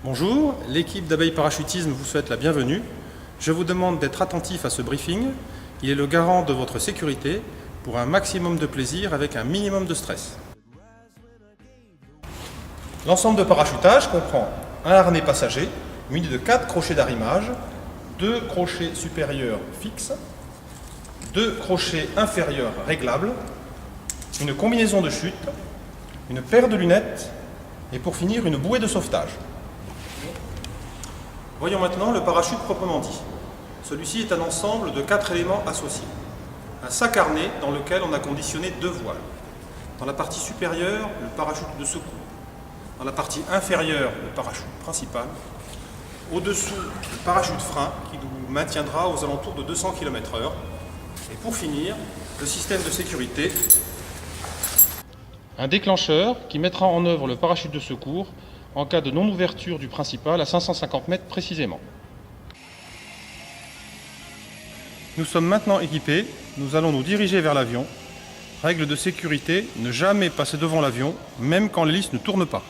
Bonjour, l'équipe d'Abeilles Parachutisme vous souhaite la bienvenue. Je vous demande d'être attentif à ce briefing. Il est le garant de votre sécurité pour un maximum de plaisir avec un minimum de stress. L'ensemble de parachutage comprend un harnais passager muni de 4 crochets d'arrimage, 2 crochets supérieurs fixes, 2 crochets inférieurs réglables, une combinaison de chute, une paire de lunettes et pour finir une bouée de sauvetage. Voyons maintenant le parachute proprement dit. Celui-ci est un ensemble de 4 éléments associés. Un sac harnais dans lequel on a conditionné 2 voiles. Dans la partie supérieure, le parachute de secours. Dans la partie inférieure, le parachute principal. Au-dessous, le parachute frein qui nous maintiendra aux alentours de 200 km/h. Et pour finir, le système de sécurité. Un déclencheur qui mettra en œuvre le parachute de secours en cas de non-ouverture du principal à 550 mètres précisément. Nous sommes maintenant équipés, nous allons nous diriger vers l'avion. Règle de sécurité, ne jamais passer devant l'avion, même quand l'hélice ne tourne pas.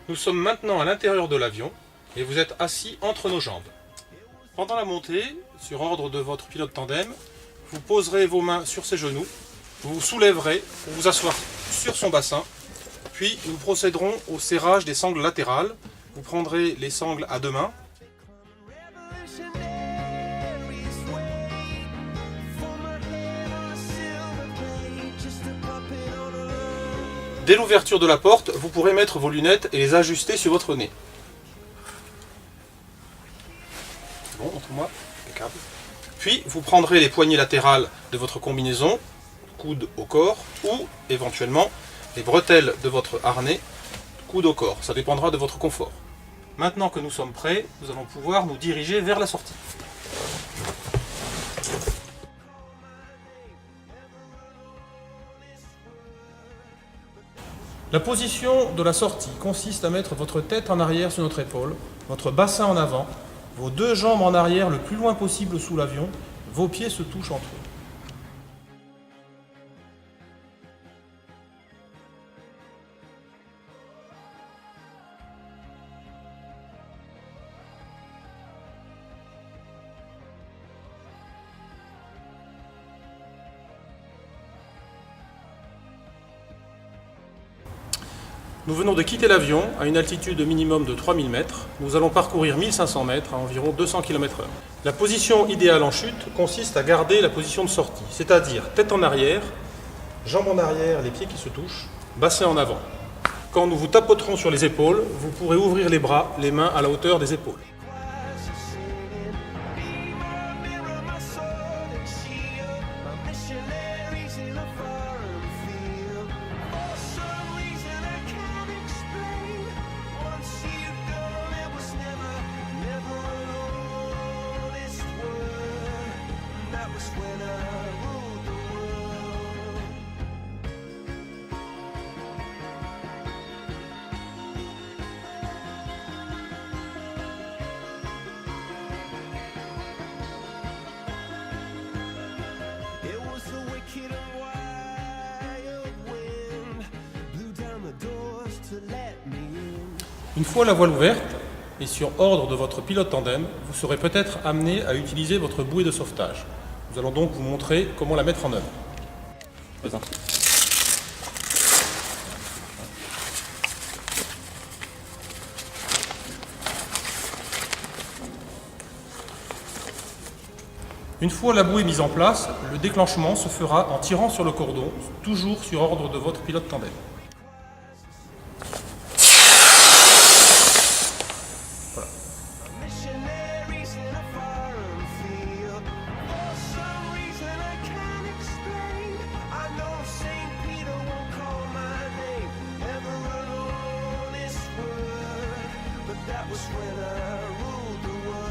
Nous sommes maintenant à l'intérieur de l'avion et vous êtes assis entre nos jambes. Pendant la montée, sur ordre de votre pilote tandem, vous poserez vos mains sur ses genoux, vous vous soulèverez pour vous asseoir sur son bassin, puis nous procéderons au serrage des sangles latérales. Vous prendrez les sangles à 2 mains. Dès l'ouverture de la porte, vous pourrez mettre vos lunettes et les ajuster sur votre nez. Bon, montre-moi. Impeccable. Puis, vous prendrez les poignées latérales de votre combinaison, coude au corps, ou éventuellement les bretelles de votre harnais, coude au corps. Ça dépendra de votre confort. Maintenant que nous sommes prêts, nous allons pouvoir nous diriger vers la sortie. La position de la sortie consiste à mettre votre tête en arrière sur notre épaule, votre bassin en avant, vos 2 jambes en arrière le plus loin possible sous l'avion, vos pieds se touchent entre eux. Nous venons de quitter l'avion à une altitude minimum de 3000 mètres. Nous allons parcourir 1500 mètres à environ 200 km/h. La position idéale en chute consiste à garder la position de sortie, c'est-à-dire tête en arrière, jambes en arrière, les pieds qui se touchent, bassin en avant. Quand nous vous tapoterons sur les épaules, vous pourrez ouvrir les bras, les mains à la hauteur des épaules. Une fois la voile ouverte, et sur ordre de votre pilote tandem, vous serez peut-être amené à utiliser votre bouée de sauvetage. Nous allons donc vous montrer comment la mettre en œuvre. Une fois la bouée mise en place, le déclenchement se fera en tirant sur le cordon, toujours sur ordre de votre pilote tandem. Voilà. that was when I ruled the world.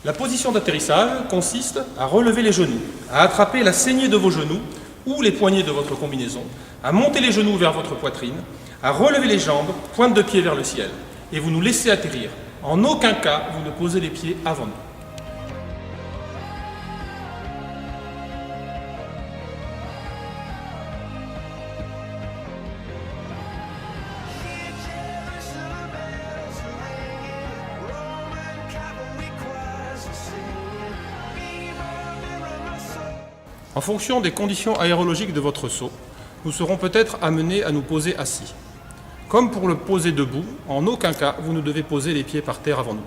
La position d'atterrissage consiste à relever les genoux, à attraper la saignée de vos genoux ou les poignets de votre combinaison, à monter les genoux vers votre poitrine, à relever les jambes, pointe de pied vers le ciel, et vous nous laissez atterrir. En aucun cas, vous ne posez les pieds avant nous. En fonction des conditions aérologiques de votre saut, nous serons peut-être amenés à nous poser assis. Comme pour le poser debout, en aucun cas vous ne devez poser les pieds par terre avant nous.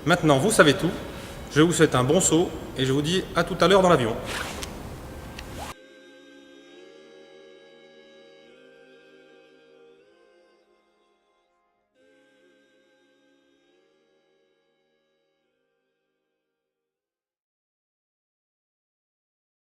Maintenant, vous savez tout. Je vous souhaite un bon saut et je vous dis à tout à l'heure dans l'avion.